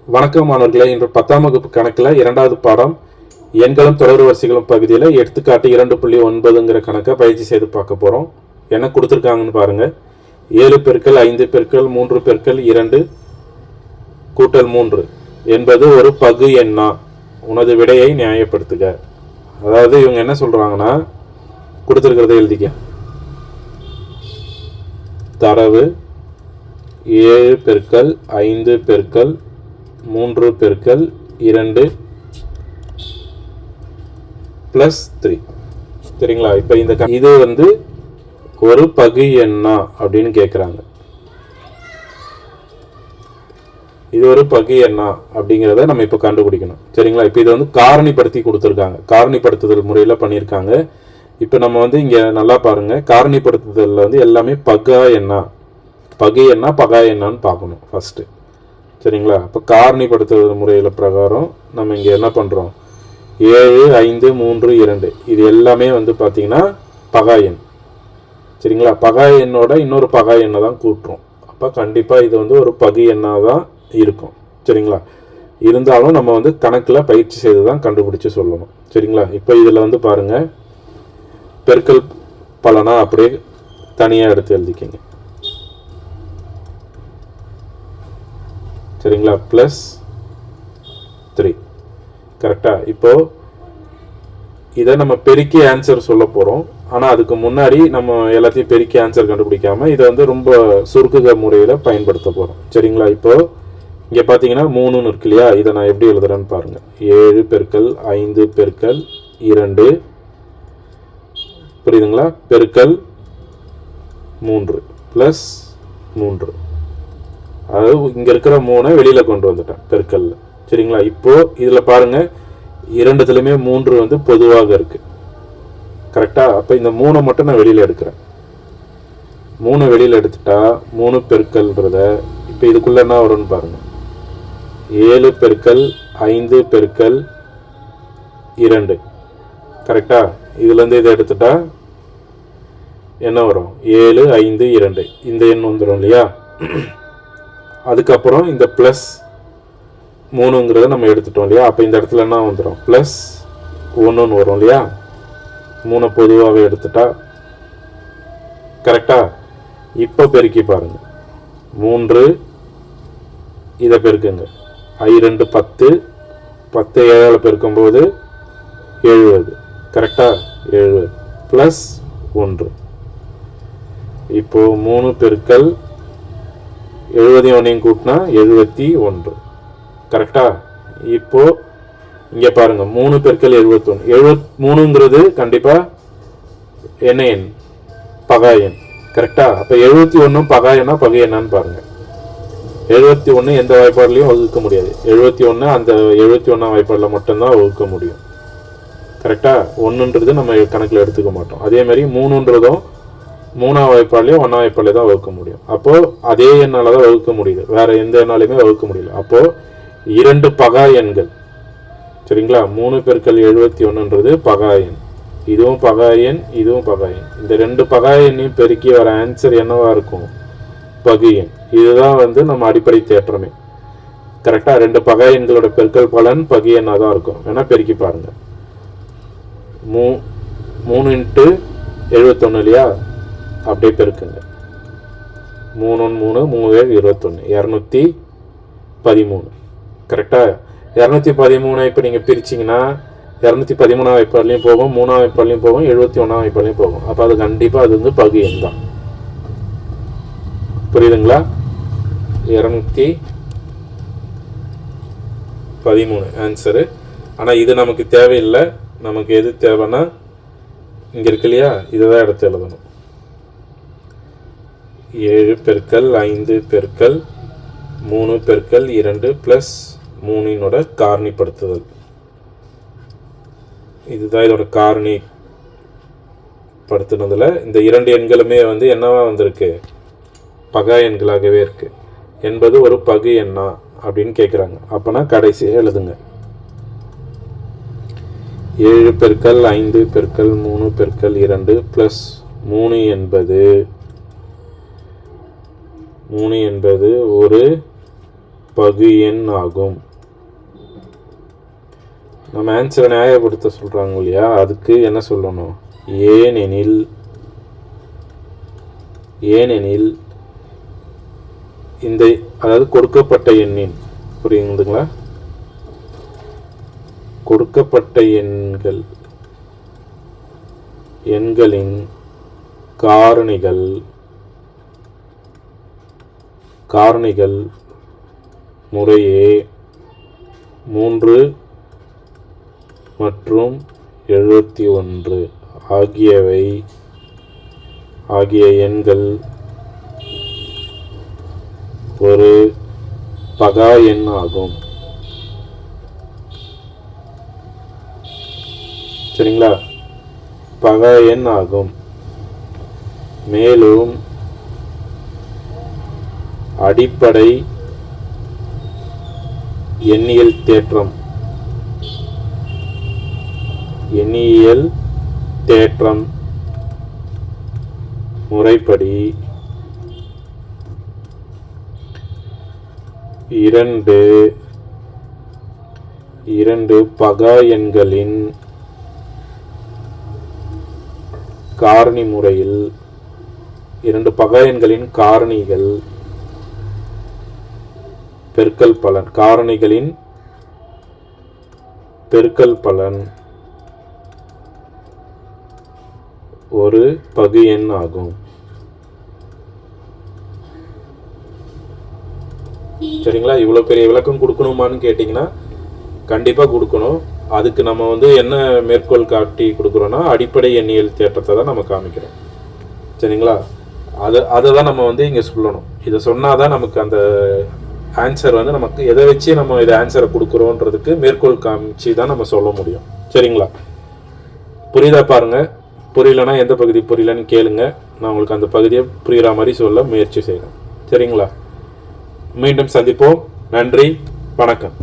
வணக்கம் மாணவர்களே. இன்று 10ஆம் வகுப்பு கணக்கில் 2வது பாடம் எண்களும் தொடர் வரிசைகளும் பகுதியில் எடுத்துக்காட்டு 2.9ங்கிற கணக்கை பயிற்சி செய்து பார்க்க போகிறோம். என்ன கொடுத்துருக்காங்கன்னு பாருங்கள். 7 பெருக்கல் 5 பெருக்கல் 3 பெருக்கல் 2 கூட்டல் 3 என்பது ஒரு பகு எண்ணா, உனது விடையை நியாயப்படுத்துக. அதாவது இவங்க என்ன சொல்கிறாங்கன்னா, கொடுத்துருக்கிறத எழுதிக்க. தரவு 7 பெருக்கல் 5 பெருக்கல் 3 பெருக்கல் 2 + 3. சரிங்களா? இப்போ இது வந்து ஒரு பகு எண்ணா அப்படின்னு கேட்குறாங்க. இது ஒரு பகு எண்ணா அப்படிங்கிறத நம்ம இப்போ கண்டுபிடிக்கணும். சரிங்களா? இப்போ இது வந்து காரணிப்படுத்தி கொடுத்துருக்காங்க. காரணிப்படுத்துதல் முறையில் பண்ணியிருக்காங்க. இப்போ நம்ம வந்து இங்கே நல்லா பாருங்கள். காரணிப்படுத்துதலில் வந்து எல்லாமே பகா எண்ணா, பகு எண்ணா பகா எண்ணான்னு பார்க்கணும் ஃபஸ்ட்டு. சரிங்களா? அப்போ காரணிப்படுத்துதல் முறையில் பிரகாரம் நம்ம இங்கே என்ன பண்ணுறோம், 7 5 3 2 இது எல்லாமே வந்து பார்த்திங்கன்னா பகா எண். சரிங்களா? பகா எண்ணோட இன்னொரு பகா எண்ணை தான் கூட்டுறோம். அப்போ கண்டிப்பாக இது வந்து ஒரு பகு எண்ணாக தான் இருக்கும். சரிங்களா? இருந்தாலும் நம்ம வந்து கணக்கில் பயிற்சி செய்து தான் கண்டுபிடிச்சி சொல்லணும். சரிங்களா? இப்போ இதில் வந்து பாருங்கள், பெருக்கல் பலனா அப்படியே தனியாக எடுத்து எழுதிக்கிங்க. சரிங்களா? +3. கரெக்டாக? இப்போது இதை நம்ம பெருக்கி ஆன்சர் சொல்ல போகிறோம். ஆனால் அதுக்கு முன்னாடி நம்ம எல்லாத்தையும் பெருக்கி ஆன்சர் கண்டுபிடிக்காமல் இதை வந்து ரொம்ப சுருக்குக முறையில் பயன்படுத்த போகிறோம். சரிங்களா? இப்போது இங்கே பார்த்தீங்கன்னா 3ன்னு இருக்கு இல்லையா? இதை நான் எப்படி எழுதுறேன்னு பாருங்கள். 7 பெருக்கல் 5 பெருக்கல் 2 புரியுதுங்களா? பெருக்கல் 3 +3. அதாவது இங்கே இருக்கிற 3 வெளியில் கொண்டு வந்துட்டேன் பெருக்கல்ல. சரிங்களா? இப்போது இதில் பாருங்கள், இரண்டுத்துலையுமே 3 வந்து பொதுவாக இருக்குது. கரெக்டாக? அப்போ இந்த 3 மட்டும் நான் வெளியில் எடுக்கிறேன். 3 வெளியில் எடுத்துட்டா 3 பெருக்கல்ன்றத இப்போ இதுக்குள்ளே என்ன வரும்னு பாருங்கள். 7 பெருக்கல் 5 பெருக்கல் 2 கரெக்டாக? இதுலேருந்து இதை எடுத்துட்டா என்ன வரும்? 7 5 2 இந்த எண் வந்துடும் இல்லையா? அதுக்கப்புறம் இந்த +3ங்கிறத நம்ம எடுத்துட்டோம் இல்லையா? அப்போ இந்த இடத்துல என்ன வந்துடும்? +1ன்னு வரும் இல்லையா? 3 பொதுவாகவே எடுத்துட்டா. கரெக்டா? இப்போ பெருக்கி பாருங்க. 3 இதை பெருக்குங்க. I2 10, 10 7ஆல் பெருக்கும்போது 70. கரெக்டா? 70 +1. இப்போ 3 பெருக்கல் 71 கூட்டினா 71. கரெக்டா? இப்போ இங்கே பாருங்க, 3 பெருக்கல் 71. 73ங்கிறது கண்டிப்பாக என்ன எண்? பகா எண். கரெக்டா? அப்போ 71 பகா எண்ணா பகு எண்ணான்னு பாருங்க. 71 எந்த வாய்ப்பாடுலையும் வகுக்க முடியாது. 71 அந்த 71ஆம் வாய்ப்பாடில் மட்டும்தான் வகுக்க முடியும். கரெக்டா? 1ன்றது நம்ம கணக்கில் எடுத்துக்க மாட்டோம். அதே மாதிரி 3ன்றதும் 3ஆம் வாய்ப்பாட்லையும் 1ஆம் வாய்ப்பாட்லையும் தான் வகுக்க முடியும். அப்போது அதே எண்ணால் தான் வகுக்க முடியுது, வேறு எந்த எண்ணாலையுமே வகுக்க முடியல. அப்போது 2 பகா எண்கள். சரிங்களா? 3 பெருக்கல் 71ன்றது பகா எண். இதுவும் பகா எண், இதுவும் பகா எண். இந்த 2 பகா எண்ணையும் பெருக்கி வர ஆன்சர் என்னவா இருக்கும்? பகு எண். இதுதான் வந்து நம்ம அடிப்படை தேற்றமே. கரெக்டாக? 2 பகா எண்களோட பெருக்கல் பலன் பகு எண்ணாக தான் இருக்கும். வேணால் பெருக்கி பாருங்கள். 3 × 71 இல்லையா? அப்படியே பெருக்குங்க. 3 3 3 21 213. கரெக்டாக? 213 இப்போ நீங்கள் பிரிச்சிங்கன்னா 213ஆம் வாய்ப்பாட்லையும் போகும், 3ஆம் வாய்ப்பாட்லையும் போகும், 71ஆம் வாய்ப்பாட்லையும் போகும். அப்போ அது கண்டிப்பாக அது வந்து பகு எண் தான். புரியுதுங்களா? 213 ஆன்சரு. ஆனால் இது நமக்கு தேவையில்லை. நமக்கு எது தேவைன்னா இங்கே இருக்கு இல்லையா? இதை தான் எடுத்து எழுதணும். 7 பெருக்கல் 5 பெருக்கல் 3 பெருக்கல் 2 +3னோட காரணிப்படுத்துதல். இதுதான் இதோட காரணிப்படுத்தினதில் இந்த 2 எண்களுமே வந்து என்னவா வந்திருக்கு? பகா எண்களாகவே இருக்கு. என்பது ஒரு பகு எண்ணா அப்படின்னு கேட்குறாங்க. அப்போனா கடைசியாக எழுதுங்க. 7 பெருக்கல் 5 பெருக்கல் 3 பெருக்கல் 2 +3 என்பது 3 என்பது ஒரு பகு எண் ஆகும். நம்ம ஆன்சரை நியாயப்படுத்த சொல்கிறாங்க இல்லையா, அதுக்கு என்ன சொல்லணும்? ஏனெனில் இந்த அதாவது கொடுக்கப்பட்ட எண்ணின், புரியுதுங்களா, கொடுக்கப்பட்ட எண்களின் காரணிகள் முறையே 3 மற்றும் 71 ஆகிய எண்கள் ஒரு பகா எண் ஆகும். சரிங்களா? பகா எண் ஆகும். மேலும் அடிப்படை எண்ணியல் தேற்றம் முறைப்படி இரண்டு பகா எண்களின் காரணி முறையில் 2 பகா எண்களின் காரணிகள் பெருக்கல் பலன், காரணிகளின் பெருக்கல் பலன் ஒரு பகு எண் ஆகும். சரிங்களா? இவ்வளோ பெரிய விளக்கம் கொடுக்கணுமான்னு கேட்டிங்கன்னா கண்டிப்பாக கொடுக்கணும். அதுக்கு நம்ம என்ன மேற்கோள் காட்டி கொடுக்குறோன்னா அடிப்படை எண்ணியல் தேற்றத்தை தான் நம்ம காமிக்கிறோம். சரிங்களா? அதை தான் நம்ம இங்கே சொல்லணும். இதை சொன்னால் தான் நமக்கு அந்த ஆன்சர் நமக்கு எதை வச்சு நம்ம இதை ஆன்சரை கொடுக்குறோன்றதுக்கு மேற்கோள் காமிச்சு தான் நம்ம சொல்ல முடியும். சரிங்களா? புரியுதா பாருங்கள். புரியலன்னா எந்த பகுதி புரியலன்னு கேளுங்க, நான் உங்களுக்கு அந்த பகுதியை புரிகிற மாதிரி சொல்ல முயற்சி செய்கிறேன். சரிங்களா? மீண்டும் சந்திப்போம். நன்றி, வணக்கம்.